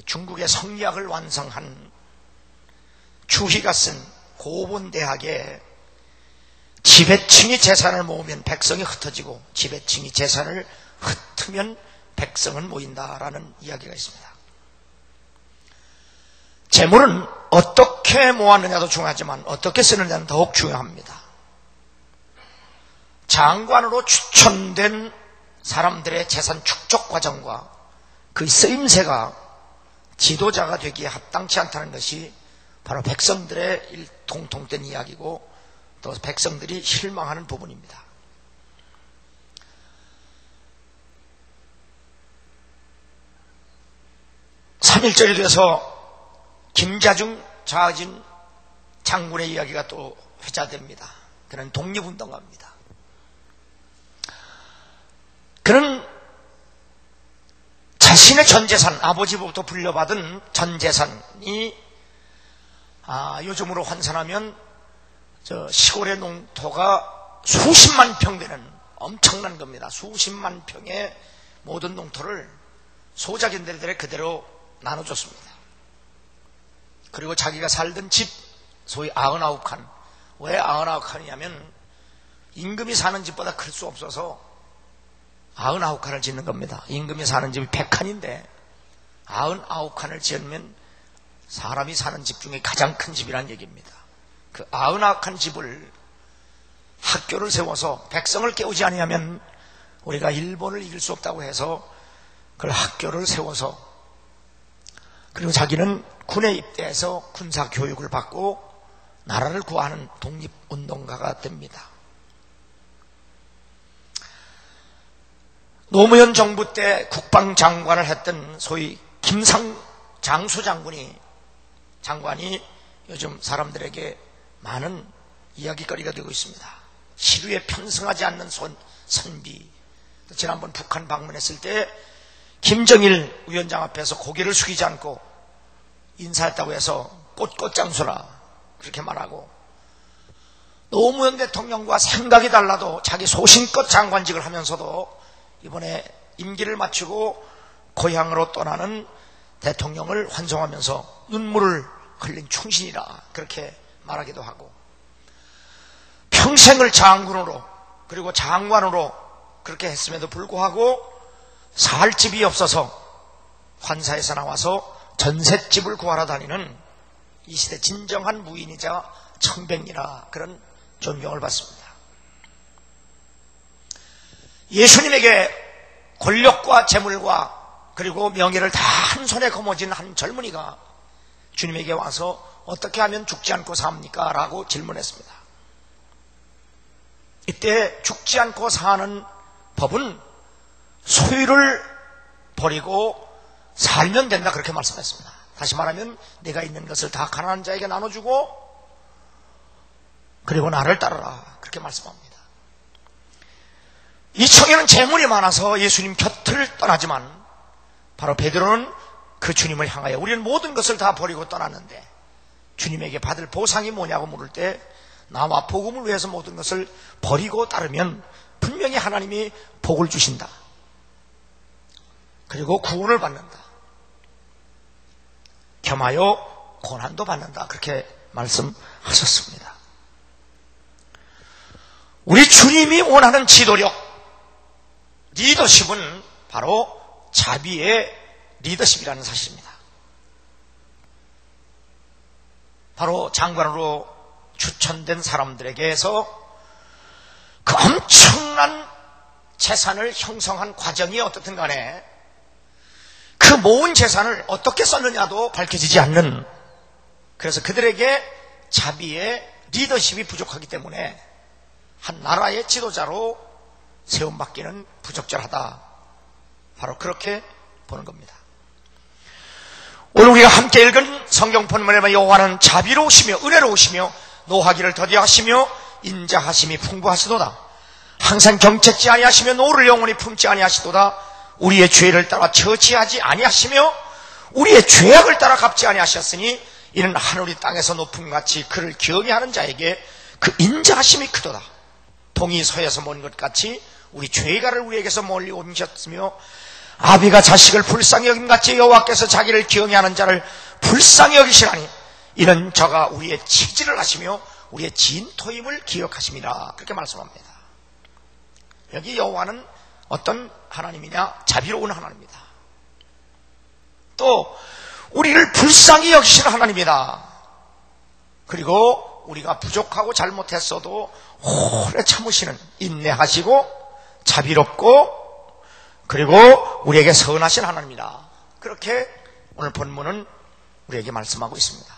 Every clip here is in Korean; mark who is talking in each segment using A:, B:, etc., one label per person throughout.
A: 중국의 성리학을 완성한 주희가 쓴 고본대학에 지배층이 재산을 모으면 백성이 흩어지고 지배층이 재산을 흩으면 백성은 모인다라는 이야기가 있습니다. 재물은 어떻게 모았느냐도 중요하지만 어떻게 쓰느냐는 더욱 중요합니다. 장관으로 추천된 사람들의 재산 축적 과정과 그 쓰임새가 지도자가 되기에 합당치 않다는 것이 바로 백성들의 공통된 이야기고 또 백성들이 실망하는 부분입니다. 삼일절이 돼서 김자중 자진 장군의 이야기가 또 회자됩니다. 그는 독립운동가입니다. 그는 자신의 전재산, 아버지로부터 물려받은 전재산이 요즘으로 환산하면 시골의 농토가 수십만 평 되는 엄청난 겁니다. 수십만 평의 모든 농토를 소작인들에게 그대로 나눠줬습니다. 그리고 자기가 살던 집, 소위 99칸. 왜 99칸이냐면 임금이 사는 집보다 클 수 없어서 99칸을 짓는 겁니다. 임금이 사는 집이 100칸인데 99칸을 지으면 사람이 사는 집 중에 가장 큰 집이란 얘기입니다. 그 99칸 집을 학교를 세워서 백성을 깨우지 아니하면 우리가 일본을 이길 수 없다고 해서 그 학교를 세워서 그리고 자기는 군에 입대해서 군사 교육을 받고 나라를 구하는 독립운동가가 됩니다. 노무현 정부 때 국방장관을 했던 소위 김상 장수장관이 요즘 사람들에게 많은 이야기거리가 되고 있습니다. 시류에 편승하지 않는 선비. 지난번 북한 방문했을 때 김정일 위원장 앞에서 고개를 숙이지 않고 인사했다고 해서 꽃장수라 그렇게 말하고, 노무현 대통령과 생각이 달라도 자기 소신껏 장관직을 하면서도 이번에 임기를 마치고 고향으로 떠나는 대통령을 환송하면서 눈물을 흘린 충신이라 그렇게 말하기도 하고, 평생을 장군으로 그리고 장관으로 그렇게 했음에도 불구하고 살 집이 없어서 환사에서 나와서 전셋집을 구하러 다니는 이 시대 진정한 무인이자 청백리라 그런 존경을 받습니다. 예수님에게 권력과 재물과 그리고 명예를 다 한 손에 거머쥔 한 젊은이가 주님에게 와서 어떻게 하면 죽지 않고 삽니까? 라고 질문했습니다. 이때 죽지 않고 사는 법은 소유를 버리고 살면 된다 그렇게 말씀했습니다. 다시 말하면 내가 있는 것을 다 가난한 자에게 나눠주고 그리고 나를 따르라 그렇게 말씀합니다. 이 청에는 재물이 많아서 예수님 곁을 떠나지만 바로 베드로는 그 주님을 향하여 우리는 모든 것을 다 버리고 떠났는데 주님에게 받을 보상이 뭐냐고 물을 때 나와 복음을 위해서 모든 것을 버리고 따르면 분명히 하나님이 복을 주신다. 그리고 구원을 받는다. 겸하여 고난도 받는다. 그렇게 말씀하셨습니다. 우리 주님이 원하는 지도력, 리더십은 바로 자비의 리더십이라는 사실입니다. 바로 장관으로 추천된 사람들에게서 그 엄청난 재산을 형성한 과정이 어떻든 간에 그 모은 재산을 어떻게 썼느냐도 밝혀지지 않는, 그래서 그들에게 자비의 리더십이 부족하기 때문에 한 나라의 지도자로 세움받기는 부적절하다. 바로 그렇게 보는 겁니다. 오늘 우리가 함께 읽은 성경 본문에 보면 여호와는 자비로우시며 은혜로우시며 노하기를 더디하시며 인자하심이 풍부하시도다. 항상 경책지 아니하시며 노를 영원히 품지 아니하시도다. 우리의 죄를 따라 처치하지 아니하시며 우리의 죄악을 따라 갚지 아니하셨으니 이는 하늘이 땅에서 높음같이 그를 경외하는 자에게 그 인자하심이 크도다. 동이 서에서 먼 것 같이 우리 죄가를 우리에게서 멀리 옮기셨으며 아비가 자식을 불쌍히 여김같이 여호와께서 자기를 기영해하는 자를 불쌍히 여기시나니 이는 저가 우리의 치질을 하시며 우리의 진토임을 기억하심이라. 그렇게 말씀합니다. 여기 여호와는 어떤 하나님이냐? 자비로운 하나님입니다. 또 우리를 불쌍히 여기시는 하나님이다. 그리고 우리가 부족하고 잘못했어도 오래 참으시는, 인내하시고 자비롭고 그리고 우리에게 선하신 하나님이다. 그렇게 오늘 본문은 우리에게 말씀하고 있습니다.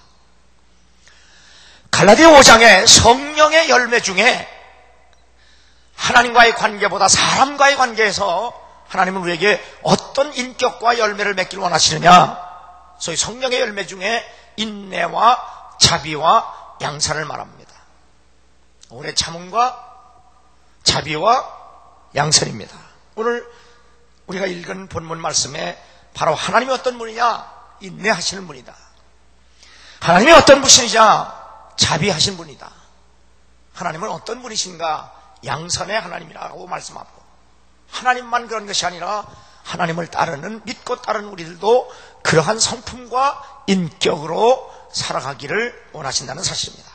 A: 갈라디아 5장의 성령의 열매 중에 하나님과의 관계보다 사람과의 관계에서 하나님은 우리에게 어떤 인격과 열매를 맺기를 원하시느냐? 소위 성령의 열매 중에 인내와 자비와 양산을 말합니다. 오래 참음과 자비와 양선입니다. 오늘 우리가 읽은 본문 말씀에 바로 하나님이 어떤 분이냐? 인내하시는 분이다. 하나님이 어떤 분이냐? 자비하신 분이다. 하나님은 어떤 분이신가? 양선의 하나님이라고 말씀하고, 하나님만 그런 것이 아니라 하나님을 따르는, 믿고 따르는 우리들도 그러한 성품과 인격으로 살아가기를 원하신다는 사실입니다.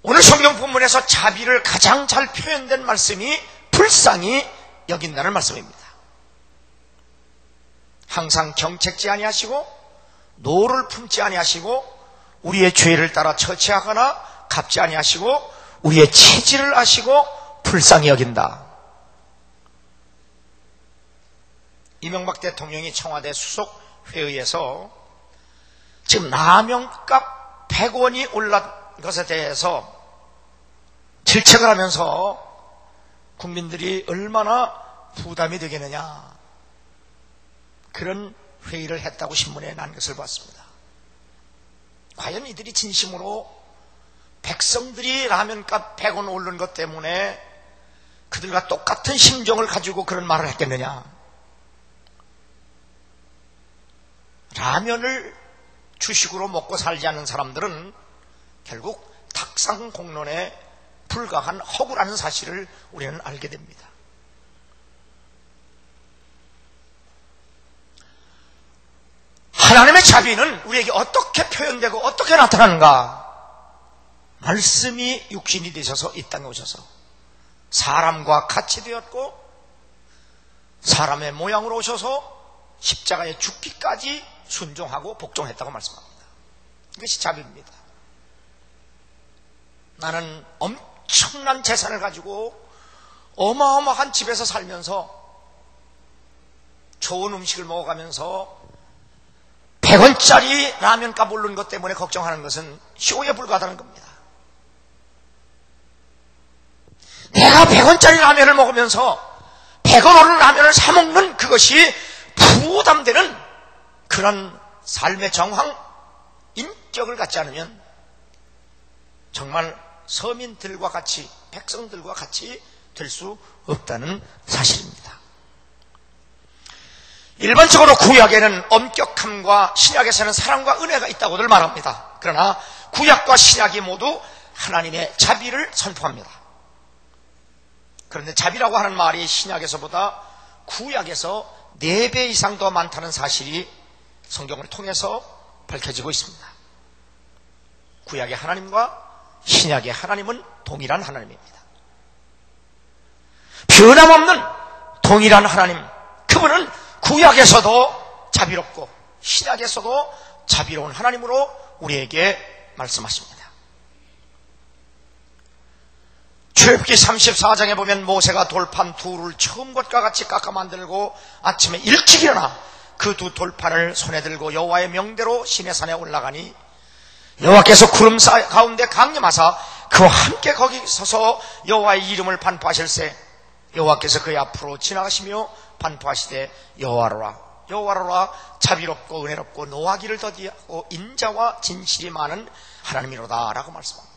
A: 오늘 성경 본문에서 자비를 가장 잘 표현된 말씀이 불쌍히 여긴다는 말씀입니다. 항상 경책지 아니하시고 노를 품지 아니하시고 우리의 죄를 따라 처치하거나 갚지 아니하시고 우리의 체질을 아시고 불쌍히 여긴다. 이명박 대통령이 청와대 수석회의에서 지금 라면값 100원이 올랐 것에 대해서 질책을 하면서 국민들이 얼마나 부담이 되겠느냐, 그런 회의를 했다고 신문에 난 것을 봤습니다. 과연 이들이 진심으로 백성들이 라면값 100원 오른 것 때문에 그들과 똑같은 심정을 가지고 그런 말을 했겠느냐? 라면을 주식으로 먹고 살지 않는 사람들은 결국 탁상공론에 불과한 허구라는 사실을 우리는 알게 됩니다. 하나님의 자비는 우리에게 어떻게 표현되고 어떻게 나타나는가? 말씀이 육신이 되셔서 이 땅에 오셔서 사람과 같이 되었고 사람의 모양으로 오셔서 십자가에 죽기까지 순종하고 복종했다고 말씀합니다. 이것이 자비입니다. 나는 엄청난 재산을 가지고 어마어마한 집에서 살면서 좋은 음식을 먹어가면서 100원짜리 라면값 오른 것 때문에 걱정하는 것은 쇼에 불과하다는 겁니다. 내가 100원짜리 라면을 먹으면서 100원 오른 라면을 사 먹는 그것이 부담되는 그런 삶의 정황, 인격을 갖지 않으면 정말 서민들과 같이, 백성들과 같이 될 수 없다는 사실입니다. 일반적으로 구약에는 엄격함과 신약에서는 사랑과 은혜가 있다고들 말합니다. 그러나 구약과 신약이 모두 하나님의 자비를 선포합니다. 그런데 자비라고 하는 말이 신약에서보다 구약에서 4배 이상 더 많다는 사실이 성경을 통해서 밝혀지고 있습니다. 구약의 하나님과 신약의 하나님은 동일한 하나님입니다. 변함없는 동일한 하나님, 그분은 구약에서도 자비롭고 신약에서도 자비로운 하나님으로 우리에게 말씀하십니다. 출애굽기 34장에 보면 모세가 돌판 둘을 처음 것과 같이 깎아 만들고 아침에 일찍 일어나 그 두 돌판을 손에 들고 여호와의 명대로 시내산에 올라가니 여호와께서 구름 가운데 강림하사 그와 함께 거기 서서 여호와의 이름을 반포하실세 여호와께서 그의 앞으로 지나가시며 반포하시되 여호와로라 여호와로라 자비롭고 은혜롭고 노하기를 더디하고 인자와 진실이 많은 하나님이로다 라고 말씀합니다.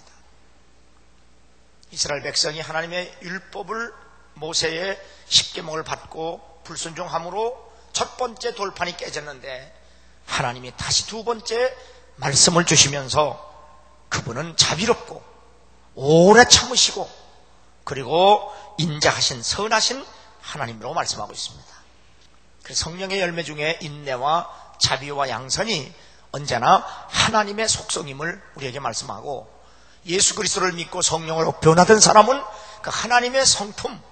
A: 이스라엘 백성이 하나님의 율법을 모세의 십계명을 받고 불순종함으로 첫 번째 돌판이 깨졌는데 하나님이 다시 두 번째 말씀을 주시면서 그분은 자비롭고 오래 참으시고 그리고 인자하신 선하신 하나님이라고 말씀하고 있습니다. 그 성령의 열매 중에 인내와 자비와 양선이 언제나 하나님의 속성임을 우리에게 말씀하고, 예수 그리스도를 믿고 성령으로 변화된 사람은 그 하나님의 성품,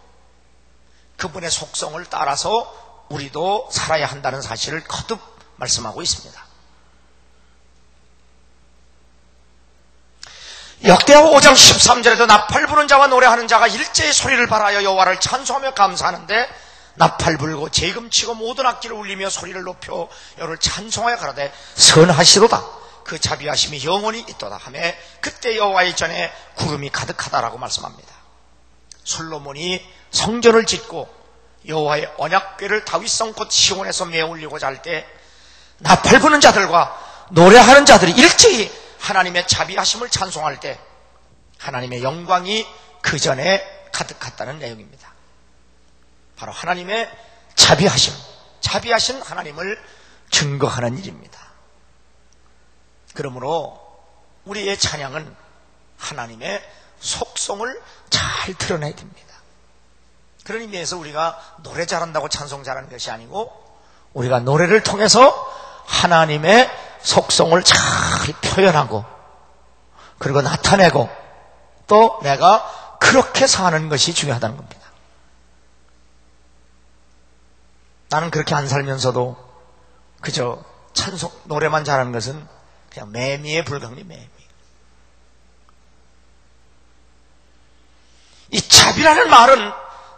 A: 그분의 속성을 따라서 우리도 살아야 한다는 사실을 거듭 말씀하고 있습니다. 역대하 5장 13절에도 나팔 부는 자와 노래하는 자가 일제히 소리를 발하여 여호와를 찬송하며 감사하는데, 나팔 불고 재금치고 모든 악기를 울리며 소리를 높여 여호와를 찬송하여 가라되 선하시도다, 그 자비하심이 영원히 있도다 하매 그때 여호와의 전에 구름이 가득하다라고 말씀합니다. 솔로몬이 성전을 짓고 여호와의 언약궤를 다윗성 곧 시온에서 메울리고자 할 때 나팔 부는 자들과 노래하는 자들이 일제히 하나님의 자비하심을 찬송할 때 하나님의 영광이 그 전에 가득했다는 내용입니다. 바로 하나님의 자비하심, 자비하신 하나님을 증거하는 일입니다. 그러므로 우리의 찬양은 하나님의 속성을 잘 드러내야 됩니다. 그런 의미에서 우리가 노래 잘한다고 찬송 잘하는 것이 아니고, 우리가 노래를 통해서 하나님의 속성을 잘 표현하고 그리고 나타내고 또 내가 그렇게 사는 것이 중요하다는 겁니다. 나는 그렇게 안 살면서도 그저 찬송 노래만 잘하는 것은 그냥 매미에 불과합니다. 매미. 이 자비라는 말은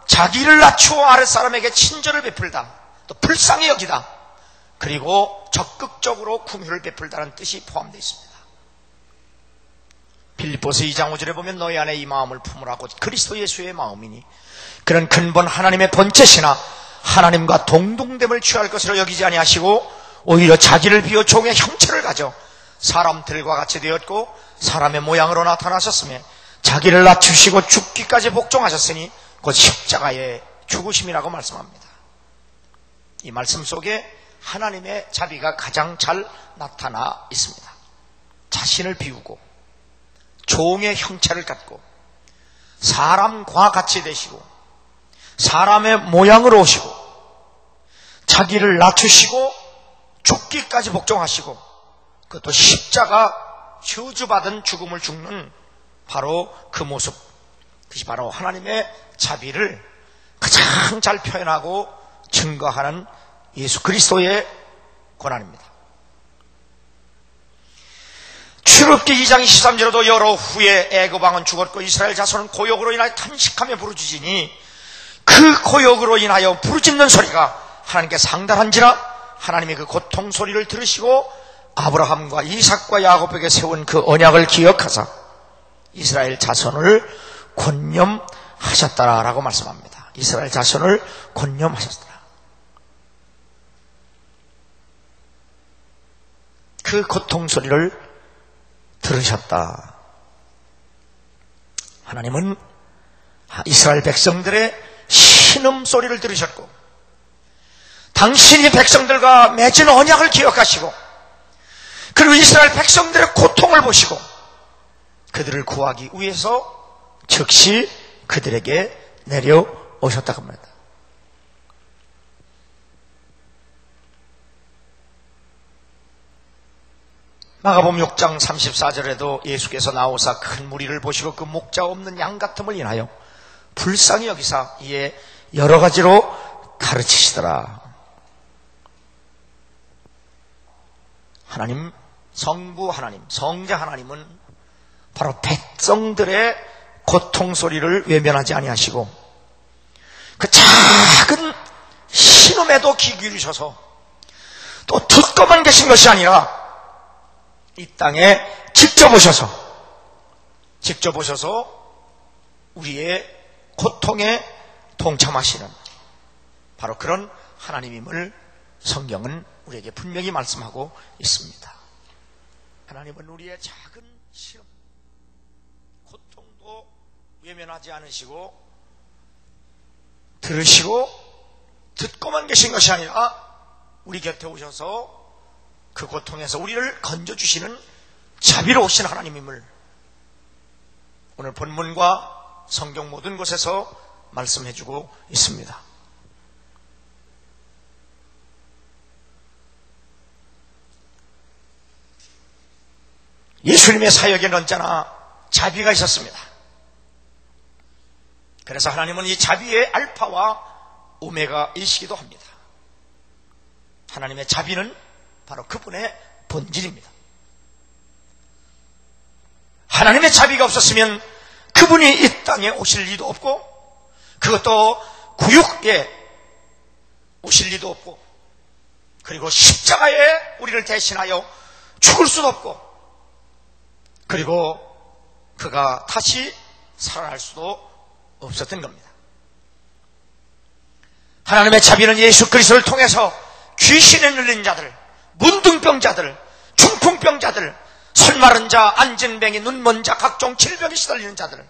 A: 자기를 낮추어 아랫사람에게 친절을 베풀다, 또 불쌍히 여기다, 그리고 적극적으로 긍휼을 베풀다는 뜻이 포함되어 있습니다. 빌립보서 2장 5절에 보면 너희 안에 이 마음을 품으라 곧 그리스도 예수의 마음이니 그런 근본 하나님의 본체시나 하나님과 동등됨을 취할 것으로 여기지 아니하시고 오히려 자기를 비워 종의 형체를 가져 사람들과 같이 되었고 사람의 모양으로 나타나셨으며 자기를 낮추시고 죽기까지 복종하셨으니 곧 십자가의 죽으심이라고 말씀합니다. 이 말씀 속에 하나님의 자비가 가장 잘 나타나 있습니다. 자신을 비우고 종의 형체를 갖고 사람과 같이 되시고 사람의 모양으로 오시고 자기를 낮추시고 죽기까지 복종하시고 그것도 십자가 저주받은 죽음을 죽는 바로 그 모습, 그것이 바로 하나님의 자비를 가장 잘 표현하고 증거하는 예수 그리스도의 고난입니다. 출애굽기 2장 23절에도 여러 후에 애굽 왕은 죽었고 이스라엘 자손은 고역으로 인하여 탄식하며 부르짖으니 그 고역으로 인하여 부르짖는 소리가 하나님께 상달한지라 하나님이 그 고통 소리를 들으시고 아브라함과 이삭과 야곱에게 세운 그 언약을 기억하사 이스라엘 자손을 권념하셨다라고 말씀합니다. 이스라엘 자손을 권념하셨다. 그 고통 소리를 들으셨다. 하나님은 이스라엘 백성들의 신음소리를 들으셨고 당신이 백성들과 맺은 언약을 기억하시고 그리고 이스라엘 백성들의 고통을 보시고 그들을 구하기 위해서 즉시 그들에게 내려오셨다고 합니다. 마가복음 6장 34절에도 예수께서 나오사 큰 무리를 보시고 그 목자 없는 양 같음을 인하여 불쌍히 여기사 이에 여러 가지로 가르치시더라. 하나님, 성부 하나님, 성자 하나님은 바로 백성들의 고통 소리를 외면하지 아니하시고 그 작은 신음에도 귀 기울이셔서 또 듣고만 계신 것이 아니라 이 땅에 직접 오셔서 우리의 고통에 동참하시는 바로 그런 하나님임을 성경은 우리에게 분명히 말씀하고 있습니다. 하나님은 우리의 작은 시험, 고통도 외면하지 않으시고 들으시고 듣고만 계신 것이 아니라 우리 곁에 오셔서 그 고통에서 우리를 건져주시는 자비로우신 하나님임을 오늘 본문과 성경 모든 곳에서 말씀해주고 있습니다. 예수님의 사역에는 언제나 자비가 있었습니다. 그래서 하나님은 이 자비의 알파와 오메가이시기도 합니다. 하나님의 자비는 바로 그분의 본질입니다. 하나님의 자비가 없었으면 그분이 이 땅에 오실 리도 없고, 그것도 구육에 오실 리도 없고, 그리고 십자가에 우리를 대신하여 죽을 수도 없고, 그리고 그가 다시 살아날 수도 없었던 겁니다. 하나님의 자비는 예수 그리스도를 통해서 귀신에 눌린 자들, 문둥병자들, 중풍병자들, 설마른 자, 안진뱅이, 눈먼 자, 각종 질병에 시달리는 자들,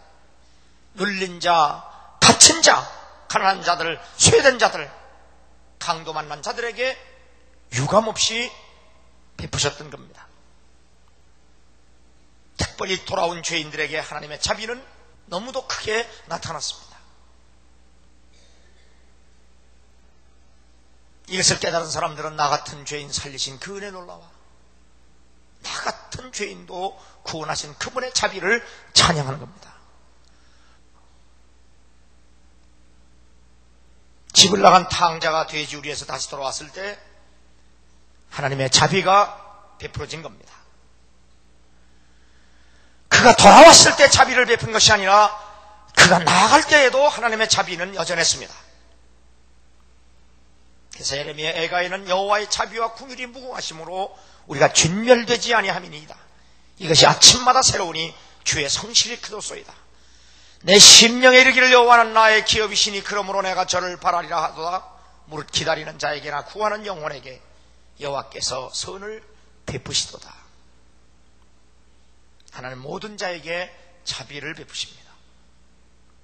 A: 눌린 자, 다친 자, 가난한 자들, 쇠된 자들, 강도 만난 자들에게 유감없이 베푸셨던 겁니다. 특별히 돌아온 죄인들에게 하나님의 자비는 너무도 크게 나타났습니다. 이것을 깨달은 사람들은 나 같은 죄인 살리신 그 은혜 놀라와 나 같은 죄인도 구원하신 그분의 자비를 찬양하는 겁니다. 집을 나간 탕자가 돼지우리에서 다시 돌아왔을 때 하나님의 자비가 베풀어진 겁니다. 그가 돌아왔을 때 자비를 베푼 것이 아니라 그가 나아갈 때에도 하나님의 자비는 여전했습니다. 그래서 예레미야 애가에는 여호와의 자비와 긍휼이 무궁하심으로 우리가 진멸되지 아니함이니이다. 이것이 아침마다 새로우니 주의 성실이 크도소이다. 내 심령에 이르기를 여호와는 나의 기업이시니 그러므로 내가 저를 바라리라 하도다. 무릇 기다리는 자에게나 구하는 영혼에게 여호와께서 선을 베푸시도다. 하나님 모든 자에게 자비를 베푸십니다.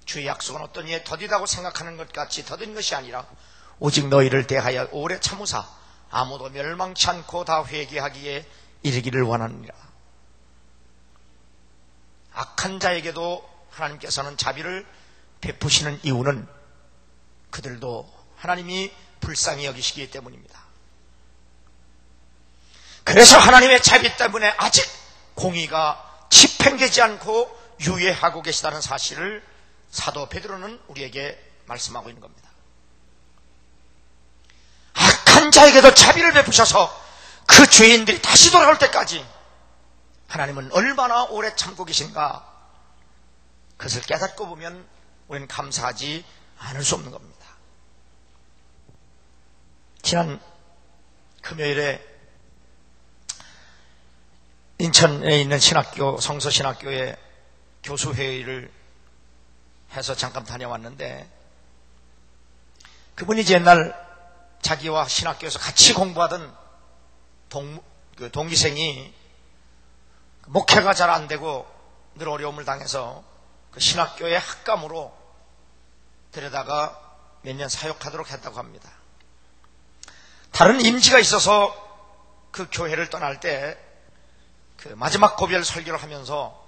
A: 주의 약속은 어떤 이에 더디다고 생각하는 것 같이 더딘 것이 아니라 오직 너희를 대하여 오래 참으사 아무도 멸망치 않고 다 회개하기에 이르기를 원하느니라. 악한 자에게도 하나님께서는 자비를 베푸시는 이유는 그들도 하나님이 불쌍히 여기시기 때문입니다. 그래서 하나님의 자비 때문에 아직 공의가 집행되지 않고 유예하고 계시다는 사실을 사도 베드로는 우리에게 말씀하고 있는 겁니다. 악한 자에게도 자비를 베푸셔서 그 죄인들이 다시 돌아올 때까지 하나님은 얼마나 오래 참고 계신가, 그것을 깨닫고 보면 우리는 감사하지 않을 수 없는 겁니다. 지난 금요일에 인천에 있는 신학교, 성서신학교에 교수회의를 해서 잠깐 다녀왔는데, 그분이 이제 옛날 자기와 신학교에서 같이 공부하던 동기생이 목회가 잘 안 되고 늘 어려움을 당해서 그 신학교의 학감으로 데려다가 몇 년 사역하도록 했다고 합니다. 다른 임지가 있어서 그 교회를 떠날 때 그 마지막 고별 설교를 하면서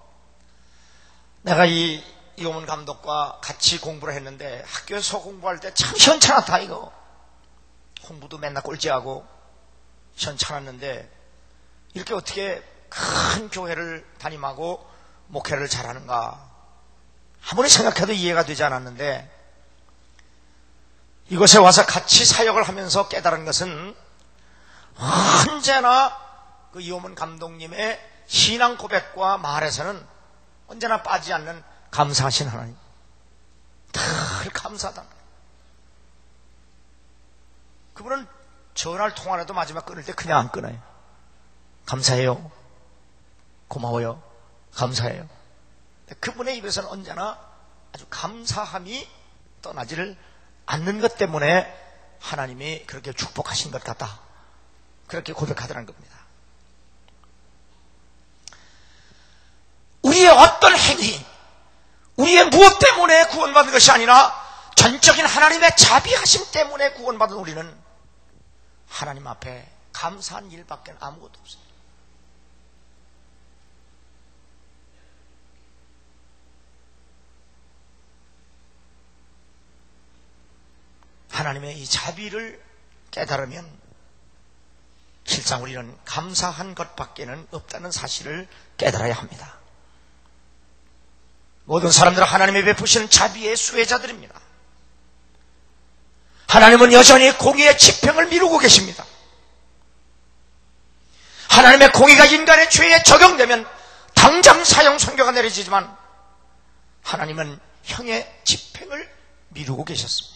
A: 내가 이호문 감독과 같이 공부를 했는데 학교에서 공부할 때 참 시원찮았다 이거. 공부도 맨날 꼴찌하고 시원찮았는데 이렇게 어떻게 큰 교회를 담임하고 목회를 잘하는가. 아무리 생각해도 이해가 되지 않았는데 이곳에 와서 같이 사역을 하면서 깨달은 것은 언제나 그 이호문 감독님의 신앙 고백과 말에서는 언제나 빠지지 않는 감사하신 하나님. 늘 감사하다. 그분은 전화를 통화해도 마지막 끊을 때 그냥 안 끊어요. 감사해요. 고마워요. 감사해요. 그분의 입에서는 언제나 아주 감사함이 떠나지를 않는 것 때문에 하나님이 그렇게 축복하신 것 같다. 그렇게 고백하더라는 겁니다. 우리의 어떤 행위, 우리의 무엇 때문에 구원받은 것이 아니라 전적인 하나님의 자비하심 때문에 구원받은 우리는 하나님 앞에 감사한 일밖에 아무것도 없습니다. 하나님의 이 자비를 깨달으면 실상 우리는 감사한 것밖에는 없다는 사실을 깨달아야 합니다. 모든 사람들은 하나님의 베푸시는 자비의 수혜자들입니다. 하나님은 여전히 공의의 집행을 미루고 계십니다. 하나님의 공의가 인간의 죄에 적용되면 당장 사형 선고가 내려지지만 하나님은 형의 집행을 미루고 계셨습니다.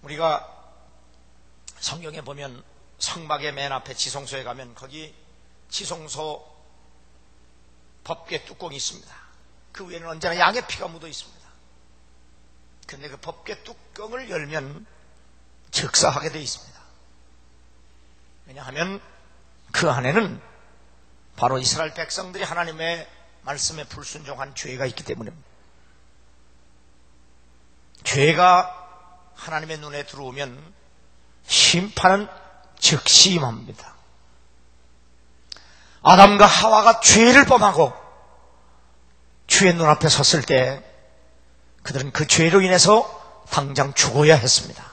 A: 우리가 성경에 보면 성막의 맨 앞에 지성소에 가면 거기 지성소 법궤 뚜껑이 있습니다. 그 위에는 언제나 양의 피가 묻어 있습니다. 그런데 그 법궤 뚜껑을 열면 즉사하게 되어 있습니다. 왜냐하면 그 안에는 바로 이스라엘 백성들이 하나님의 말씀에 불순종한 죄가 있기 때문입니다. 죄가 하나님의 눈에 들어오면 심판은 즉시 임합니다. 아담과 하와가 죄를 범하고 주의 눈앞에 섰을 때 그들은 그 죄로 인해서 당장 죽어야 했습니다.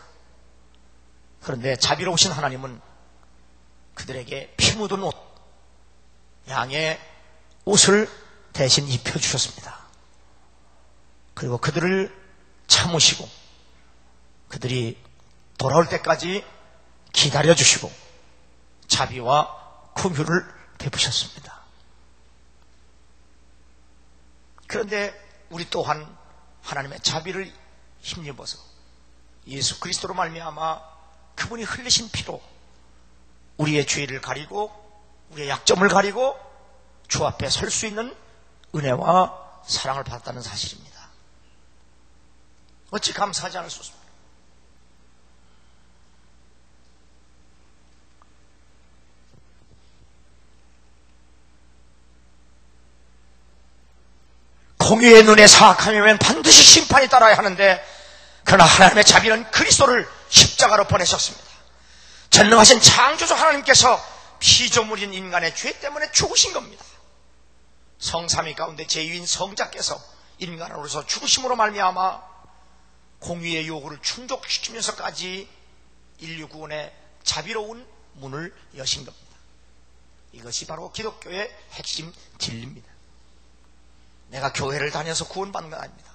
A: 그런데 자비로우신 하나님은 그들에게 피 묻은 옷, 양의 옷을 대신 입혀주셨습니다. 그리고 그들을 참으시고 그들이 돌아올 때까지 기다려주시고 자비와 긍휼을 베푸셨습니다. 그런데 우리 또한 하나님의 자비를 힘입어서 예수 그리스도로 말미암아 그분이 흘리신 피로 우리의 죄를 가리고 우리의 약점을 가리고 주 앞에 설 수 있는 은혜와 사랑을 받았다는 사실입니다. 어찌 감사하지 않을 수 없습니까? 공의의 눈에 사악하면 반드시 심판이 따라야 하는데 그러나 하나님의 자비는 그리스도를 십자가로 보내셨습니다. 전능하신 창조주 하나님께서 피조물인 인간의 죄 때문에 죽으신 겁니다. 성삼위 가운데 제2인 성자께서 인간으로서 죽으심으로 말미암아 공의의 요구를 충족시키면서까지 인류 구원의 자비로운 문을 여신 겁니다. 이것이 바로 기독교의 핵심 진리입니다. 내가 교회를 다녀서 구원받는 것 아닙니다.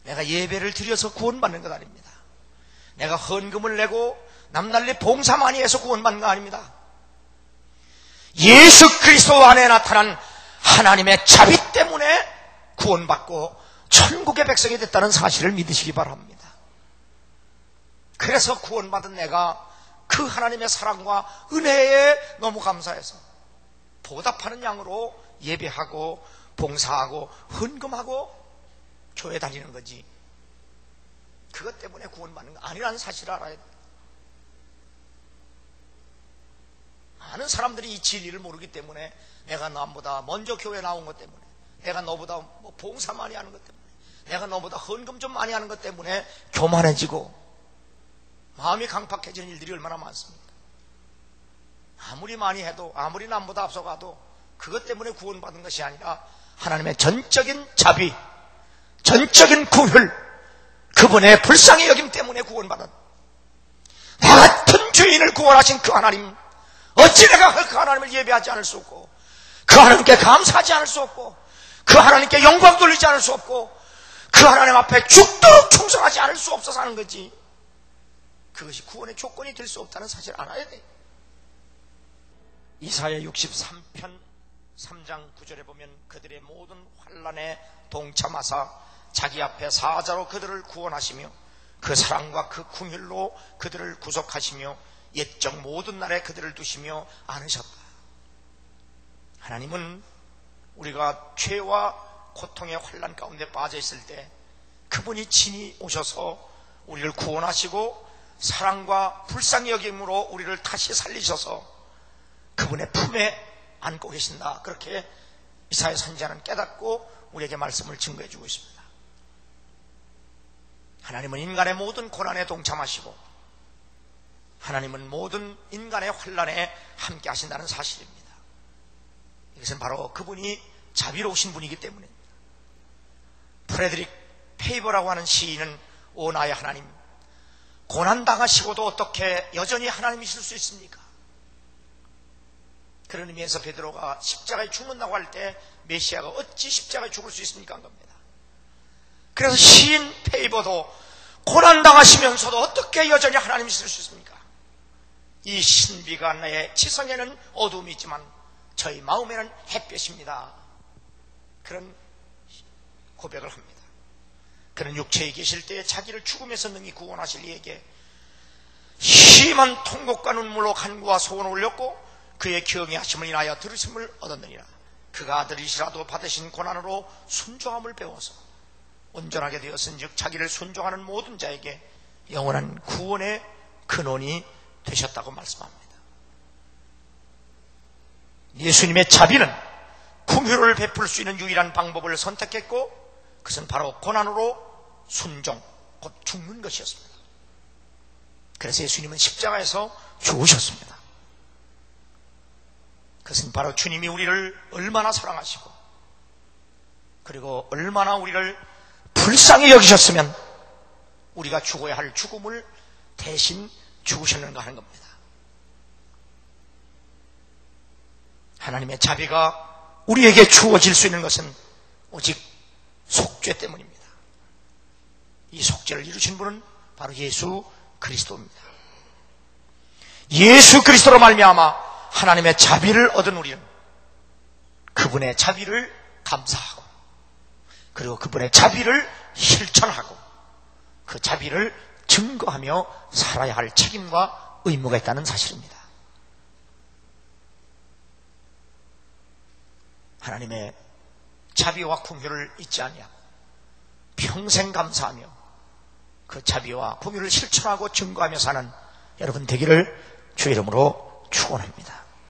A: 내가 예배를 드려서 구원받는 것 아닙니다. 내가 헌금을 내고 남날리 봉사 많이 해서 구원받는 거 아닙니다. 예수 그리스도 안에 나타난 하나님의 자비 때문에 구원받고 천국의 백성이 됐다는 사실을 믿으시기 바랍니다. 그래서 구원받은 내가 그 하나님의 사랑과 은혜에 너무 감사해서 보답하는 양으로 예배하고 봉사하고 헌금하고 교회 다니는 거지, 그것 때문에 구원받는 거 아니라는 사실을 알아야 돼. 많은 사람들이 이 진리를 모르기 때문에 내가 남보다 먼저 교회 나온 것 때문에, 내가 너보다 봉사 많이 하는 것 때문에, 내가 너보다 헌금 좀 많이 하는 것 때문에 교만해지고 마음이 강팍해지는 일들이 얼마나 많습니까? 아무리 많이 해도, 아무리 남보다 앞서가도 그것 때문에 구원받은 것이 아니라 하나님의 전적인 자비, 전적인 긍휼, 그분의 불쌍히 여김 때문에 구원받은, 나 같은 죄인을 구원하신 그 하나님, 어찌 내가 그 하나님을 예배하지 않을 수 없고, 그 하나님께 감사하지 않을 수 없고, 그 하나님께 영광 돌리지 않을 수 없고, 그 하나님 앞에 죽도록 충성하지 않을 수 없어서 하는 거지. 그것이 구원의 조건이 될 수 없다는 사실을 알아야 돼. 이사야 63편 3장 9절에 보면 그들의 모든 환난에 동참하사 자기 앞에 사자로 그들을 구원하시며 그 사랑과 그 긍휼로 그들을 구속하시며 옛적 모든 날에 그들을 두시며 안으셨다. 하나님은 우리가 죄와 고통의 환난 가운데 빠져 있을 때 그분이 친히 오셔서 우리를 구원하시고 사랑과 불쌍히 여김으로 우리를 다시 살리셔서 그분의 품에 안고 계신다. 그렇게 이사야 선지자는 깨닫고 우리에게 말씀을 증거해 주고 있습니다. 하나님은 인간의 모든 고난에 동참하시고 하나님은 모든 인간의 환난에 함께 하신다는 사실입니다. 이것은 바로 그분이 자비로우신 분이기 때문입니다. 프레드릭 페이버라고 하는 시인은 오 나의 하나님, 고난당하시고도 어떻게 여전히 하나님이실 수 있습니까? 그런 의미에서 베드로가 십자가에 죽는다고 할 때 메시아가 어찌 십자가에 죽을 수 있습니까? 한 겁니다. 그래서 시인 페이버도 고난당하시면서도 어떻게 여전히 하나님이실 수 있습니까? 이 신비가 나의 지성에는 어두움이 있지만 저희 마음에는 햇볕입니다. 그런 고백을 합니다. 그는 육체에 계실 때에 자기를 죽음에서 능히 구원하실 이에게 심한 통곡과 눈물로 간구와 소원을 올렸고 그의 경외하심을 인하여 들으심을 얻었느니라. 그가 아들이시라도 받으신 고난으로 순종함을 배워서 온전하게 되었은즉 자기를 순종하는 모든 자에게 영원한 구원의 근원이 되셨다고 말씀합니다. 예수님의 자비는 긍휼을 베풀 수 있는 유일한 방법을 선택했고 그것은 바로 고난으로 순종, 곧 죽는 것이었습니다. 그래서 예수님은 십자가에서 죽으셨습니다. 그것은 바로 주님이 우리를 얼마나 사랑하시고 그리고 얼마나 우리를 불쌍히 여기셨으면 우리가 죽어야 할 죽음을 대신 죽으셨는가 하는 겁니다. 하나님의 자비가 우리에게 주어질 수 있는 것은 오직 속죄 때문입니다. 이 속죄를 이루신 분은 바로 예수 그리스도입니다. 예수 그리스도로 말미암아 하나님의 자비를 얻은 우리는 그분의 자비를 감사하고 그리고 그분의 자비를 실천하고 그 자비를 증거하며 살아야 할 책임과 의무가 있다는 사실입니다. 하나님의 자비와 긍휼을 잊지 아니하고 평생 감사하며 그 자비와 긍휼을 실천하고 증거하며 사는 여러분 되기를 주의 이름으로 축원합니다.